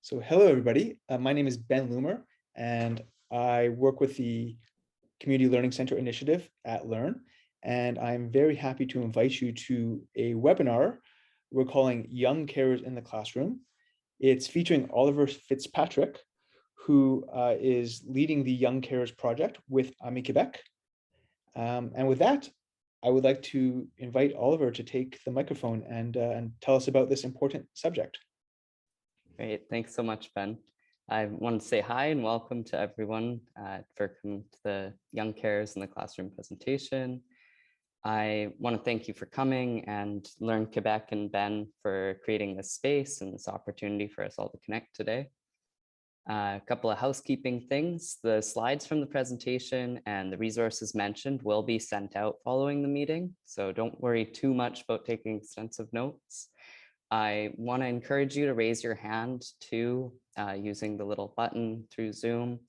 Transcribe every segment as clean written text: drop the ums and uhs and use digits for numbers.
So hello, everybody. My name is Ben Loomer, and I work with the Community Learning Center Initiative at Learn. And I'm very happy to invite you to a webinar we're calling Young Carers in the Classroom. It's featuring Oliver Fitzpatrick, who is leading the Young Carers Project with Quebec. And with that, I would like to invite Oliver to take the microphone and tell us about this important subject. Great, thanks so much, Ben. I want to say hi and welcome to everyone for coming to the Young Carers in the Classroom presentation. I want to thank you for coming and Learn Quebec and Ben for creating this space and this opportunity for us all to connect today. A couple of housekeeping things. The slides from the presentation and the resources mentioned will be sent out following the meeting, so don't worry too much about taking extensive notes. I want to encourage you to raise your hand too, using the little button through Zoom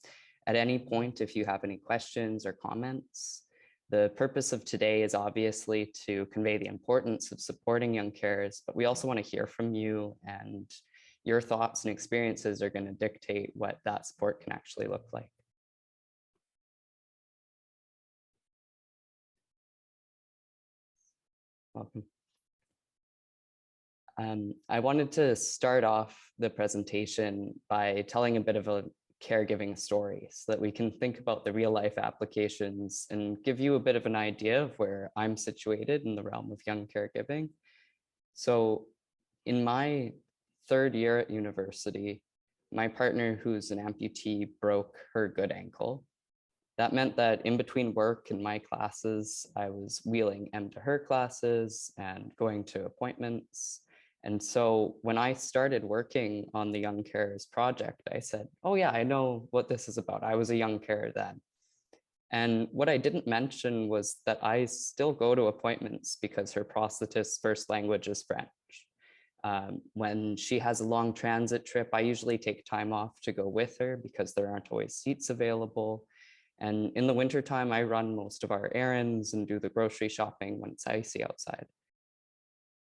at any point if you have any questions or comments. The purpose of today is obviously to convey the importance of supporting young carers, but we also want to hear from you, and your thoughts and experiences are going to dictate what that support can actually look like. Welcome. I wanted to start off the presentation by telling a bit of a caregiving story so that we can think about the real life applications and give you a bit of an idea of where I'm situated in the realm of young caregiving. So in my third year at university, my partner, who's an amputee, broke her good ankle. That meant that in between work and my classes, I was wheeling Em to her classes and going to appointments. And so when I started working on the Young Carers project, I said, oh yeah, I know what this is about. I was a young carer then. And what I didn't mention was that I still go to appointments because her prosthetist's first language is French. When she has a long transit trip, I usually take time off to go with her because there aren't always seats available. And in the wintertime, I run most of our errands and do the grocery shopping when it's icy outside.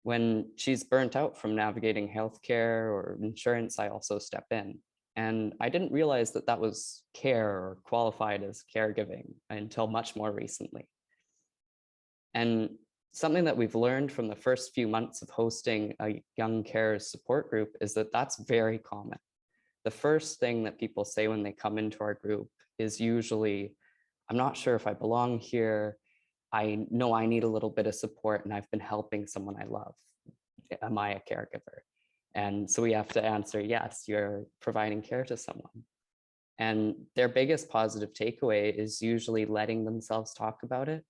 When she's burnt out from navigating healthcare or insurance, I also step in. And I didn't realize that that was care or qualified as caregiving until much more recently. And something that we've learned from the first few months of hosting a young carers support group is that that's very common. The first thing that people say when they come into our group is usually, I'm not sure if I belong here. I know I need a little bit of support and I've been helping someone I love. Am I a caregiver? And so we have to answer, yes, you're providing care to someone. And their biggest positive takeaway is usually letting themselves talk about it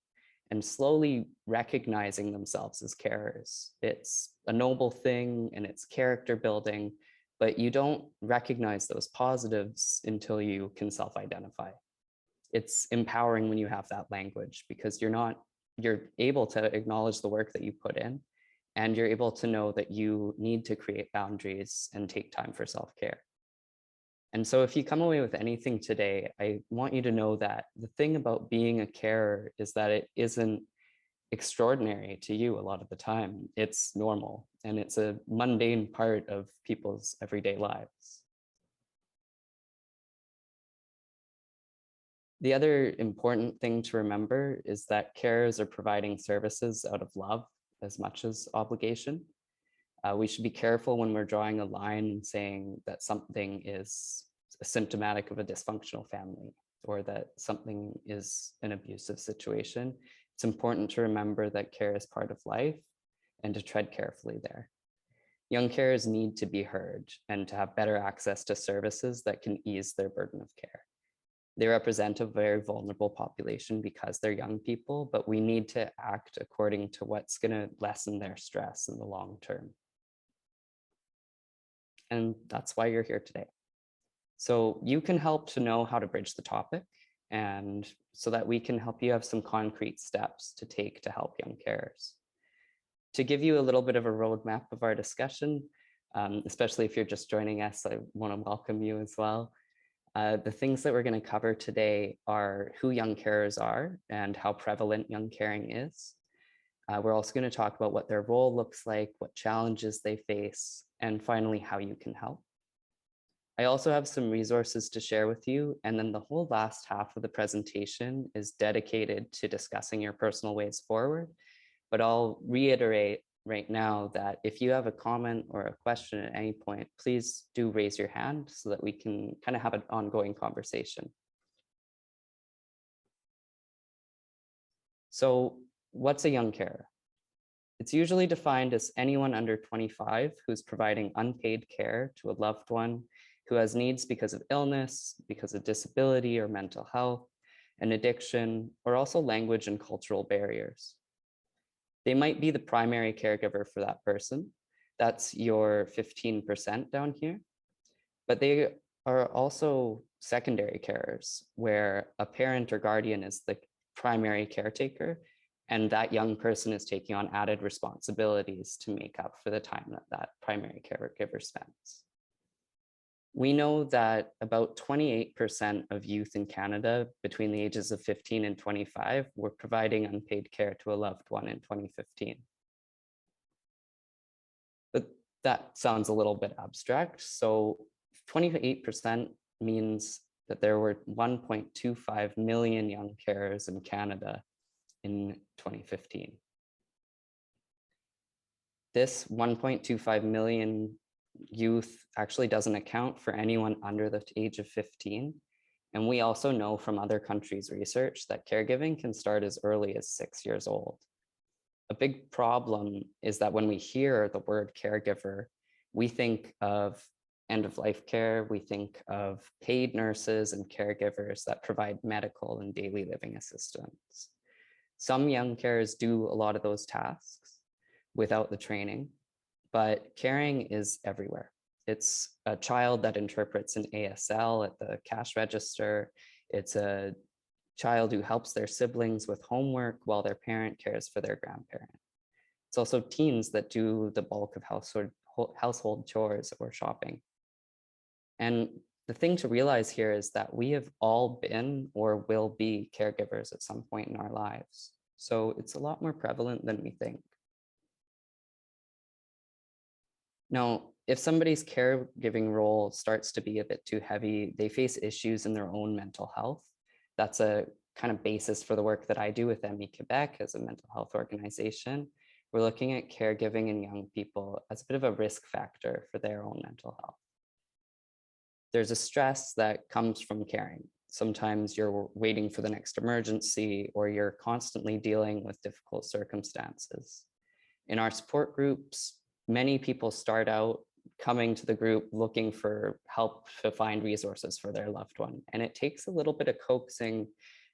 and slowly recognizing themselves as carers. It's a noble thing and it's character building, but you don't recognize those positives until you can self-identify. It's empowering when you have that language because you're able to acknowledge the work that you put in, and you're able to know that you need to create boundaries and take time for self-care. And so if you come away with anything today, I want you to know that the thing about being a carer is that it isn't extraordinary to you a lot of the time. It's normal and it's a mundane part of people's everyday lives. The other important thing to remember is that carers are providing services out of love as much as obligation. We should be careful when we're drawing a line and saying that something is symptomatic of a dysfunctional family or that something is an abusive situation. It's important to remember that care is part of life and to tread carefully there. Young carers need to be heard and to have better access to services that can ease their burden of care. They represent a very vulnerable population because they're young people, but we need to act according to what's going to lessen their stress in the long term. And that's why you're here today. So you can help to know how to bridge the topic, and so that we can help you have some concrete steps to take to help young carers. To give you a little bit of a roadmap of our discussion, especially if you're just joining us, I want to welcome you as well. The things that we're going to cover today are who young carers are and how prevalent young caring is. We're also going to talk about what their role looks like, what challenges they face, and finally, how you can help. I also have some resources to share with you, and then the whole last half of the presentation is dedicated to discussing your personal ways forward. But I'll reiterate right now that if you have a comment or a question at any point, please do raise your hand so that we can kind of have an ongoing conversation. So what's a young carer? It's usually defined as anyone under 25 who's providing unpaid care to a loved one who has needs because of illness, because of disability or mental health, an addiction, or also language and cultural barriers. They might be the primary caregiver for that person. That's your 15% down here. But they are also secondary carers, where a parent or guardian is the primary caretaker, and that young person is taking on added responsibilities to make up for the time that that primary caregiver spends. We know that about 28% of youth in Canada between the ages of 15 and 25 were providing unpaid care to a loved one in 2015. But that sounds a little bit abstract. So 28% means that there were 1.25 million young carers in Canada in 2015. This 1.25 million youth actually doesn't account for anyone under the age of 15. And we also know from other countries' research that caregiving can start as early as 6 years old. A big problem is that when we hear the word caregiver, we think of end-of-life care, we think of paid nurses and caregivers that provide medical and daily living assistance. Some young carers do a lot of those tasks without the training, but caring is everywhere. It's a child that interprets an ASL at the cash register. It's a child who helps their siblings with homework while their parent cares for their grandparent. It's also teens that do the bulk of household chores or shopping. And the thing to realize here is that we have all been or will be caregivers at some point in our lives. So it's a lot more prevalent than we think. Now, if somebody's caregiving role starts to be a bit too heavy, they face issues in their own mental health. That's a kind of basis for the work that I do with ME Quebec as a mental health organization. We're looking at caregiving in young people as a bit of a risk factor for their own mental health. There's a stress that comes from caring. Sometimes you're waiting for the next emergency, or you're constantly dealing with difficult circumstances. In our support groups, many people start out coming to the group looking for help to find resources for their loved one. And it takes a little bit of coaxing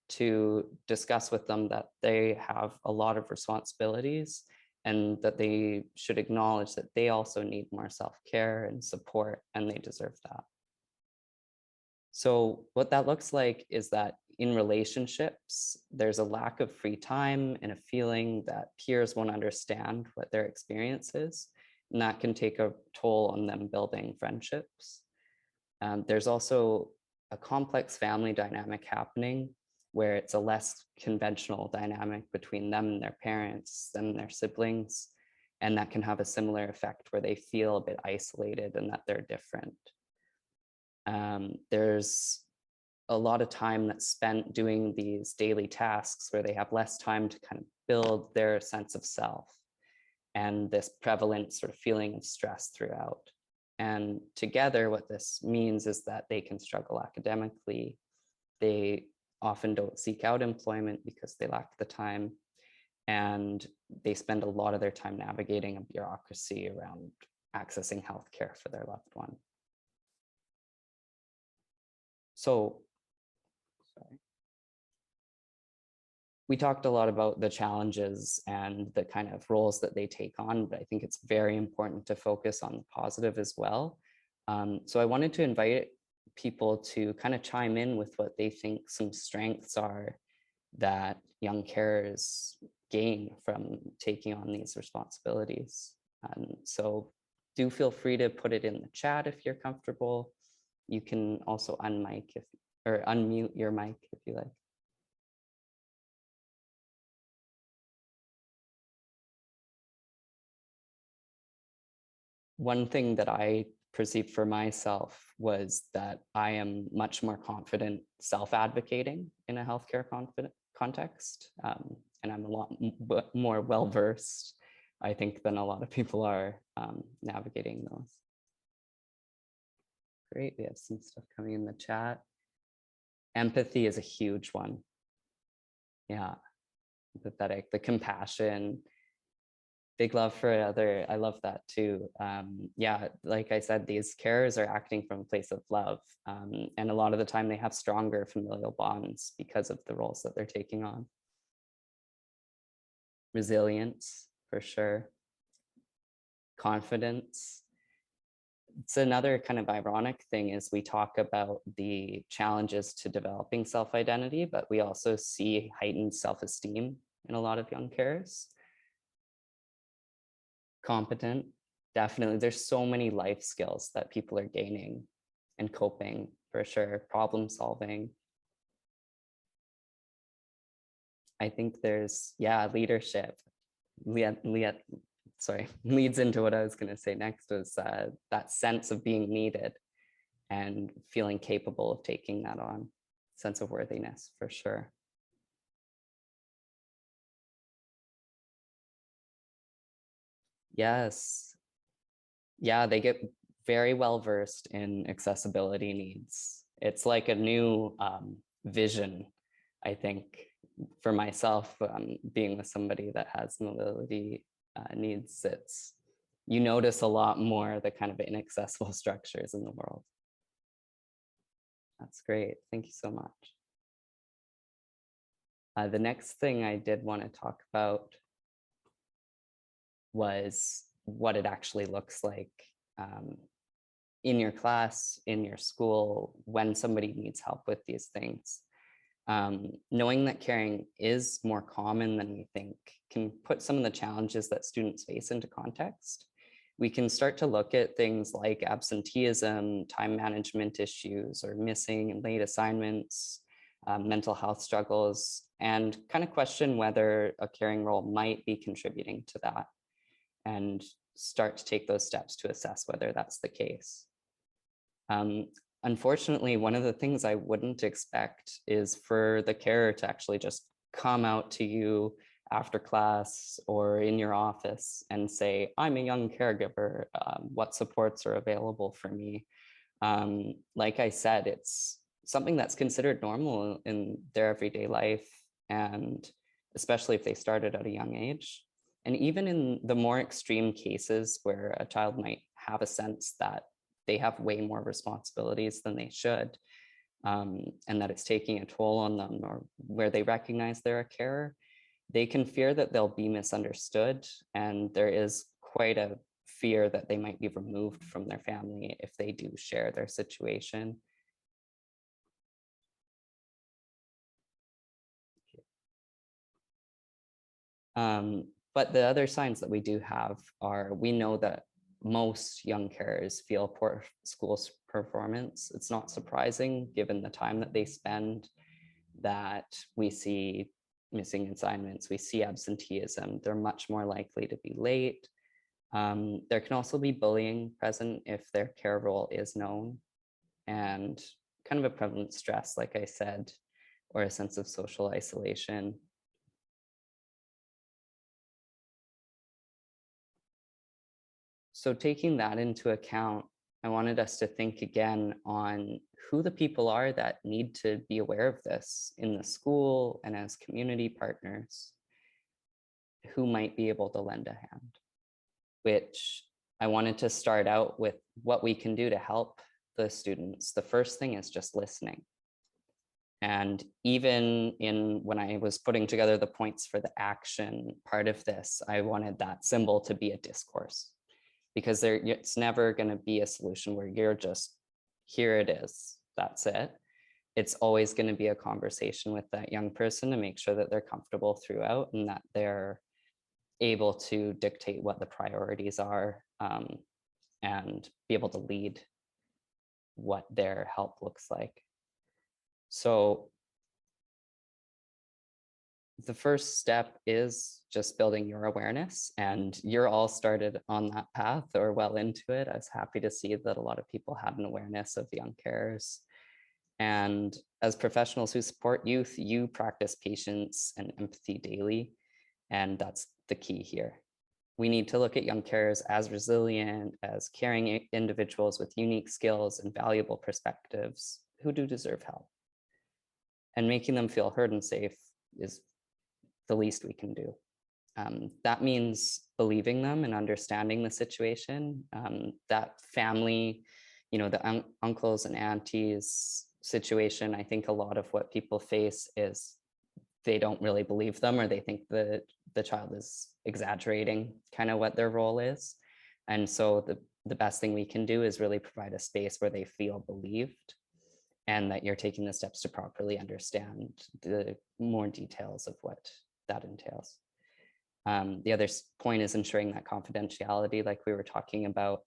to discuss with them that they have a lot of responsibilities and that they should acknowledge that they also need more self-care and support, and they deserve that. So what that looks like is that in relationships, there's a lack of free time and a feeling that peers won't understand what their experience is, and that can take a toll on them building friendships. There's also a complex family dynamic happening where it's a less conventional dynamic between them and their parents, them and their siblings, and that can have a similar effect where they feel a bit isolated and that they're different. There's a lot of time that's spent doing these daily tasks where they have less time to kind of build their sense of self, and this prevalent sort of feeling of stress throughout. And together, what this means is that they can struggle academically. They often don't seek out employment because they lack the time, and they spend a lot of their time navigating a bureaucracy around accessing healthcare for their loved one. So, sorry. We talked a lot about the challenges and the kind of roles that they take on, but I think it's very important to focus on the positive as well. So I wanted to invite people to kind of chime in with what they think some strengths are that young carers gain from taking on these responsibilities. So do feel free to put it in the chat if you're comfortable. You can also unmute your mic if you like. One thing that I perceived for myself was that I am much more confident self-advocating in a healthcare context. And I'm a lot more well-versed, I think, than a lot of people are navigating those. Great, we have some stuff coming in the chat. Empathy is a huge one. Yeah, empathetic, the compassion, big love for other. I love that too. Yeah, like I said, these carers are acting from a place of love. And a lot of the time they have stronger familial bonds because of the roles that they're taking on. Resilience, for sure. Confidence. It's another kind of ironic thing is we talk about the challenges to developing self-identity, but we also see heightened self-esteem in a lot of young carers. Competent, definitely. There's so many life skills that people are gaining and coping, for sure. Problem solving. I think there's, yeah, leadership. Leads into what I was going to say next was that sense of being needed and feeling capable of taking that on. Sense of worthiness, for sure. Yes. Yeah, they get very well versed in accessibility needs. It's like a new vision, I think, for myself, being with somebody that has mobility needs. You notice a lot more the kind of inaccessible structures in the world. That's great. Thank you so much. The next thing I did want to talk about was what it actually looks like in your class, in your school, when somebody needs help with these things. Knowing that caring is more common than we think can put some of the challenges that students face into context. We can start to look at things like absenteeism, time management issues, or missing and late assignments, mental health struggles, and kind of question whether a caring role might be contributing to that, and start to take those steps to assess whether that's the case. Unfortunately, one of the things I wouldn't expect is for the carer to actually just come out to you after class or in your office and say, I'm a young caregiver, what supports are available for me? Like I said, it's something that's considered normal in their everyday life, and especially if they started at a young age. And even in the more extreme cases where a child might have a sense that they have way more responsibilities than they should, and that it's taking a toll on them, or where they recognize they're a carer, they can fear that they'll be misunderstood. And there is quite a fear that they might be removed from their family if they do share their situation. But the other signs that we do have are, we know that most young carers feel poor school performance. It's not surprising given the time that they spend, that we see missing assignments, we see absenteeism, they're much more likely to be late. There can also be bullying present if their care role is known, and kind of a prevalent stress, like I said, or a sense of social isolation. So taking that into account, I wanted us to think again on who the people are that need to be aware of this in the school and as community partners, who might be able to lend a hand, which I wanted to start out with what we can do to help the students. The first thing is just listening. And even when I was putting together the points for the action part of this, I wanted that symbol to be a discourse, because it's never going to be a solution where you're just, here it is, that's it. It's always going to be a conversation with that young person to make sure that they're comfortable throughout, and that they're able to dictate what the priorities are, and be able to lead what their help looks like. So the first step is just building your awareness, and you're all started on that path or well into it. I was happy to see that a lot of people had an awareness of young carers. And as professionals who support youth, you practice patience and empathy daily, and that's the key here. We need to look at young carers as resilient, as caring individuals with unique skills and valuable perspectives who do deserve help. And making them feel heard and safe is the least we can do. That means believing them and understanding the situation. That family, the uncles and aunties situation, I think a lot of what people face is they don't really believe them, or they think that the child is exaggerating kind of what their role is. And so the best thing we can do is really provide a space where they feel believed, and that you're taking the steps to properly understand the more details of what that entails. The other point is ensuring that confidentiality, like we were talking about,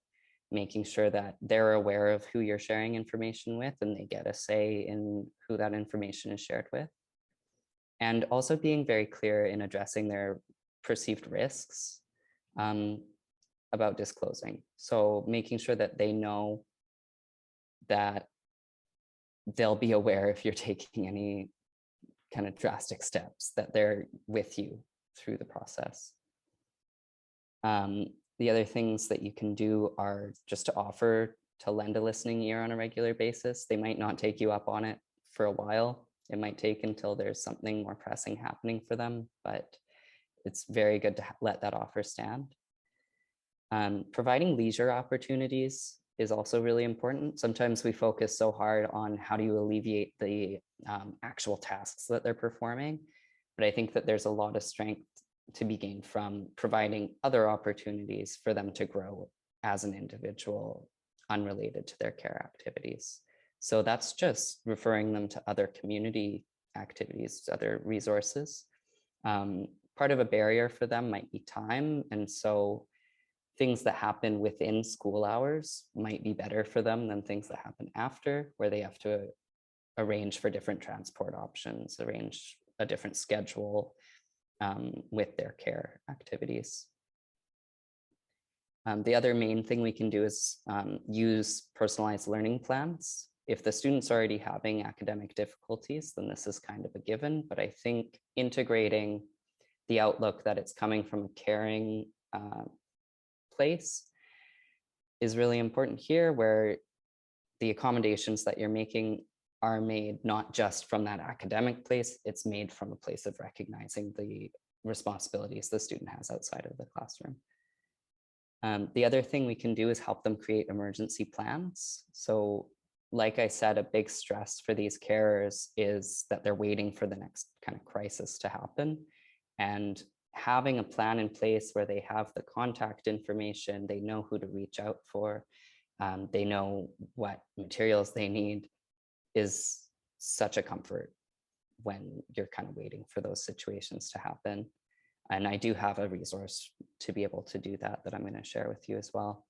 making sure that they're aware of who you're sharing information with and they get a say in who that information is shared with. And also being very clear in addressing their perceived risks about disclosing. So making sure that they know that they'll be aware if you're taking any kind of drastic steps, that they're with you through the process. The other things that you can do are just to offer to lend a listening ear on a regular basis. They might not take you up on it for a while. It might take until there's something more pressing happening for them, but it's very good to let that offer stand. Providing leisure opportunities is also really important. Sometimes we focus so hard on how do you alleviate the actual tasks that they're performing, but I think that there's a lot of strength to be gained from providing other opportunities for them to grow as an individual unrelated to their care activities. So that's just referring them to other community activities, other resources. Part of a barrier for them might be time, and so things that happen within school hours might be better for them than things that happen after, where they have to arrange for different transport options, arrange a different schedule with their care activities. The other main thing we can do is use personalized learning plans. If the student's already having academic difficulties, then this is kind of a given, but I think integrating the outlook that it's coming from a caring place is really important here, where the accommodations that you're making are made not just from that academic place, it's made from a place of recognizing the responsibilities the student has outside of the classroom. The other thing we can do is help them create emergency plans. So like I said, a big stress for these carers is that they're waiting for the next kind of crisis to happen. And having a plan in place where they have the contact information, they know who to reach out for, they know what materials they need, is such a comfort when you're kind of waiting for those situations to happen. And I do have a resource to be able to do that I'm going to share with you as well.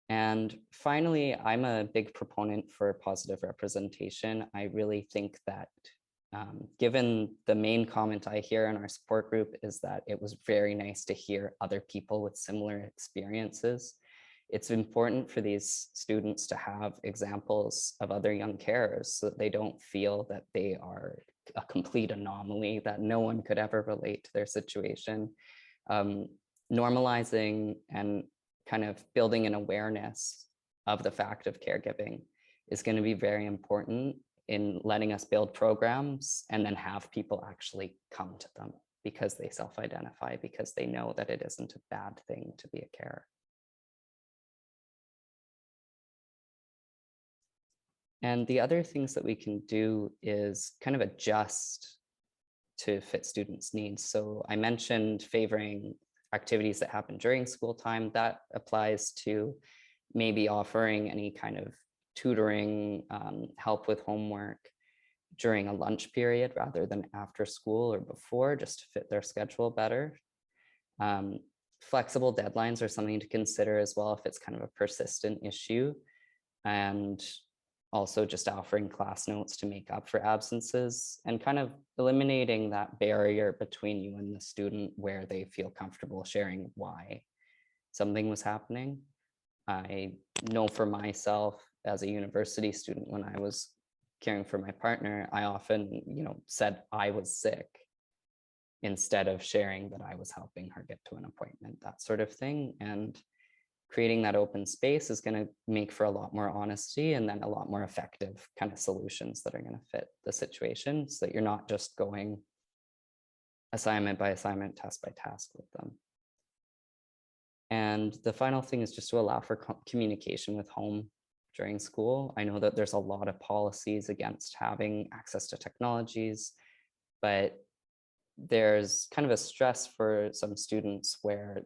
And finally, I'm a big proponent for positive representation. I really think that given the main comment I hear in our support group is that it was very nice to hear other people with similar experiences. It's important for these students to have examples of other young carers so that they don't feel that they are a complete anomaly, that no one could ever relate to their situation. Normalizing and kind of building an awareness of the fact of caregiving is going to be very important in letting us build programs and then have people actually come to them because they self-identify, because they know that it isn't a bad thing to be a carer. And the other things that we can do is kind of adjust to fit students' needs. So I mentioned favoring activities that happen during school time. That applies to maybe offering any kind of tutoring, help with homework during a lunch period rather than after school or before, just to fit their schedule better. Flexible deadlines are something to consider as well if it's kind of a persistent issue. And also just offering class notes to make up for absences and kind of eliminating that barrier between you and the student where they feel comfortable sharing why something was happening. I know for myself as a university student, when I was caring for my partner, I often, said I was sick instead of sharing that I was helping her get to an appointment, that sort of thing. And creating that open space is going to make for a lot more honesty and then a lot more effective kind of solutions that are going to fit the situation so that you're not just going assignment by assignment, task by task with them. And the final thing is just to allow for communication with home during school. I know that there's a lot of policies against having access to technologies, but there's kind of a stress for some students where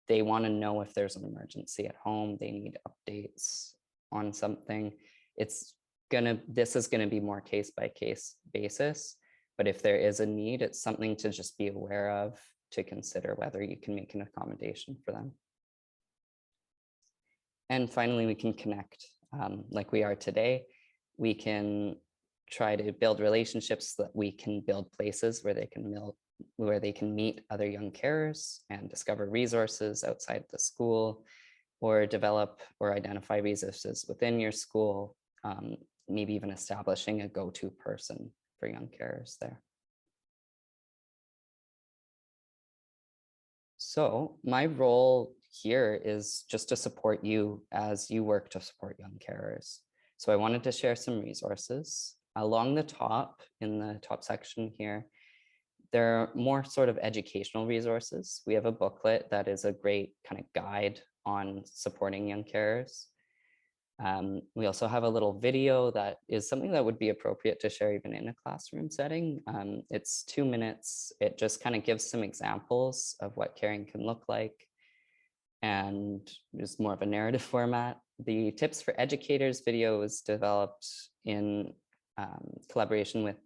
they want to know if there's an emergency at home, they need updates on something. This is gonna be more case by case basis, but if there is a need, it's something to just be aware of, to consider whether you can make an accommodation for them. And finally, we can connect like we are today. We can try to build relationships so that we can build places where they can meet other young carers and discover resources outside the school, or develop or identify resources within your school, maybe even establishing a go-to person for young carers there. So my role here is just to support you as you work to support young carers. So I wanted to share some resources. Along the top, in the top section here, there are more sort of educational resources. We have a booklet that is a great kind of guide on supporting young carers. We also have a little video that is something that would be appropriate to share even in a classroom setting. It's 2 minutes. It just kind of gives some examples of what caring can look like, and is more of a narrative format. The Tips for Educators video was developed in collaboration with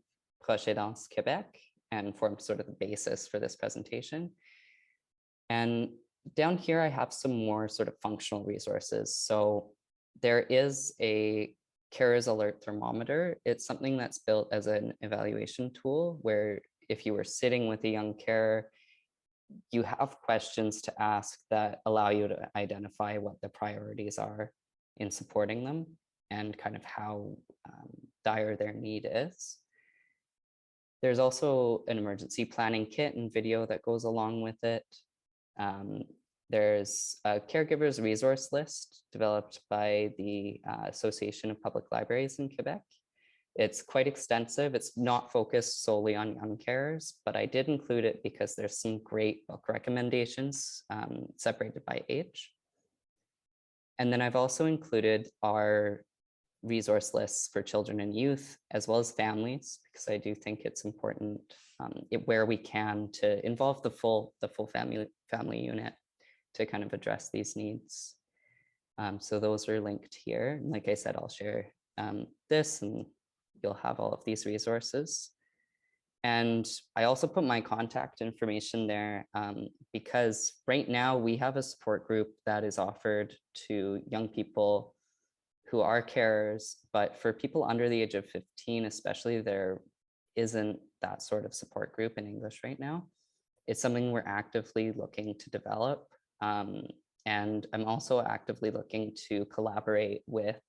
Proches Aidants Québec and formed sort of the basis for this presentation. And down here, I have some more sort of functional resources. So there is a Carers Alert thermometer. It's something that's built as an evaluation tool where if you were sitting with a young carer, you have questions to ask that allow you to identify what the priorities are in supporting them and kind of how dire their need is. There's also an emergency planning kit and video that goes along with it. There's a caregivers resource list developed by the Association of Public Libraries in Quebec. It's quite extensive. It's not focused solely on young carers, but I did include it because there's some great book recommendations separated by age. And then I've also included our resource lists for children and youth, as well as families, because I do think it's important where we can to involve the full family unit to kind of address these needs. So those are linked here. And like I said, I'll share this and you'll have all of these resources. And I also put my contact information there because right now we have a support group that is offered to young people who are carers, but for people under the age of 15, especially, there isn't that sort of support group in English right now. It's something we're actively looking to develop. And I'm also actively looking to collaborate with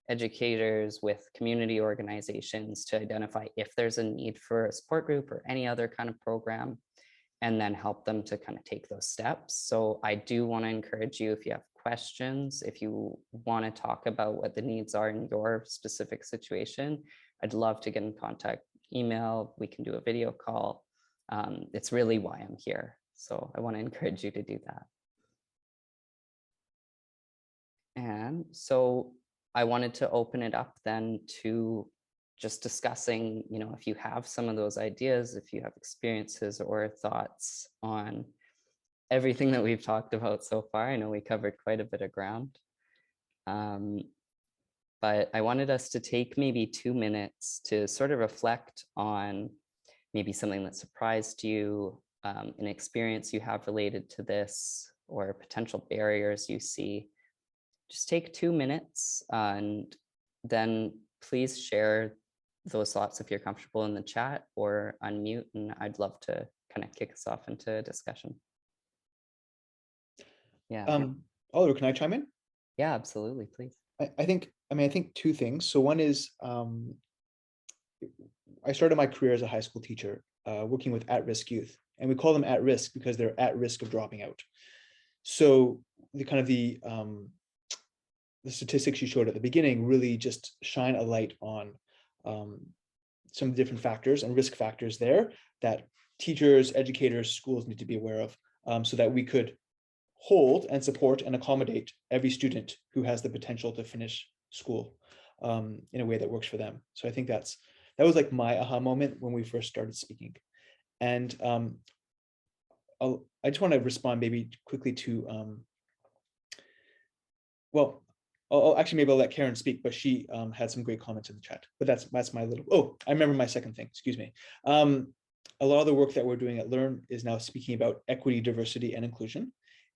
educators, with community organizations to identify if there's a need for a support group or any other kind of program, and then help them to kind of take those steps. So I do want to encourage you, if you have questions, if you want to talk about what the needs are in your specific situation, I'd love to get in contact, email, we can do a video call. It's really why I'm here. So I want to encourage you to do that. And so I wanted to open it up then to just discussing, if you have some of those ideas, if you have experiences or thoughts on everything that we've talked about so far. I know we covered quite a bit of ground. But I wanted us to take maybe 2 minutes to sort of reflect on maybe something that surprised you, an experience you have related to this, or potential barriers you see. Just take 2 minutes and then please share those thoughts if you're comfortable in the chat, or unmute, and I'd love to kind of kick us off into a discussion. Yeah. Oliver, can I chime in? Yeah, absolutely, please. I think two things. So one is I started my career as a high school teacher, working with at-risk youth, and we call them at risk because they're at risk of dropping out. So the statistics you showed at the beginning really just shine a light on some different factors and risk factors there that teachers, educators, schools need to be aware of, so that we could hold and support and accommodate every student who has the potential to finish school in a way that works for them. So I think that was like my aha moment when we first started speaking. And I just want to respond maybe quickly to, well, actually maybe I'll let Karen speak, but she had some great comments in the chat. But that's my little, oh, I remember my second thing, excuse me. A lot of the work that we're doing at Learn is now speaking about equity, diversity, and inclusion.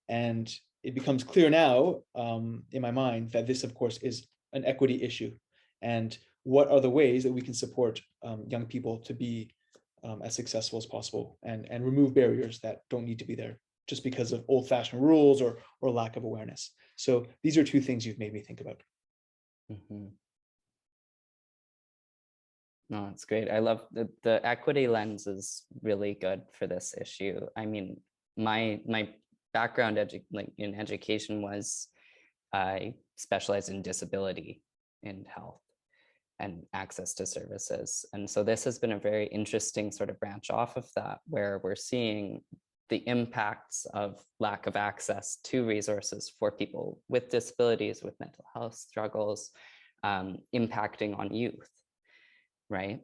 And it becomes clear now in my mind that this, of course, is an equity issue. And what are the ways that we can support young people to be as successful as possible and remove barriers that don't need to be there just because of old-fashioned rules or lack of awareness. So these are two things you've made me think about. Mm-hmm. No, it's great. I love the equity lens is really good for this issue. I mean, my background in education was I specialized in disability in health and access to services. And so this has been a very interesting sort of branch off of that, where we're seeing the impacts of lack of access to resources for people with disabilities, with mental health struggles, impacting on youth, right?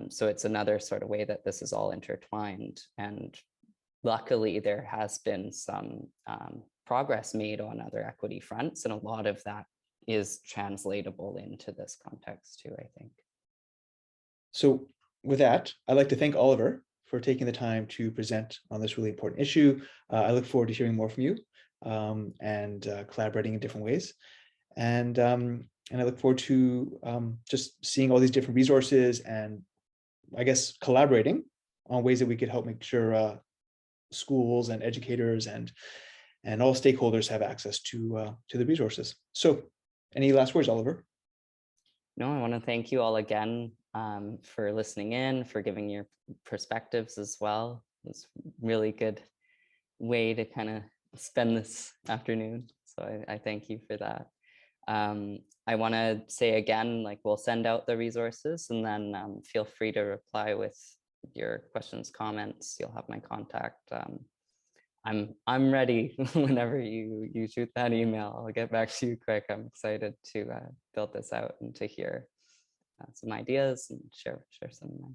So it's another sort of way that this is all intertwined. And luckily, there has been some progress made on other equity fronts, and a lot of that is translatable into this context too, I think. So with that, I'd like to thank Oliver for taking the time to present on this really important issue. I look forward to hearing more from you and collaborating in different ways. And I look forward to just seeing all these different resources and I guess collaborating on ways that we could help make sure schools and educators and all stakeholders have access to the resources. So any last words, Oliver? No, I want to thank you all again for listening in, for giving your perspectives as well. It's a really good way to kind of spend this afternoon. So I thank you for that. I want to say again, like, we'll send out the resources, and then feel free to reply with your questions, comments. You'll have my contact. I'm ready whenever you shoot that email. I'll get back to you quick. I'm excited to build this out and to hear some ideas and share some of mine.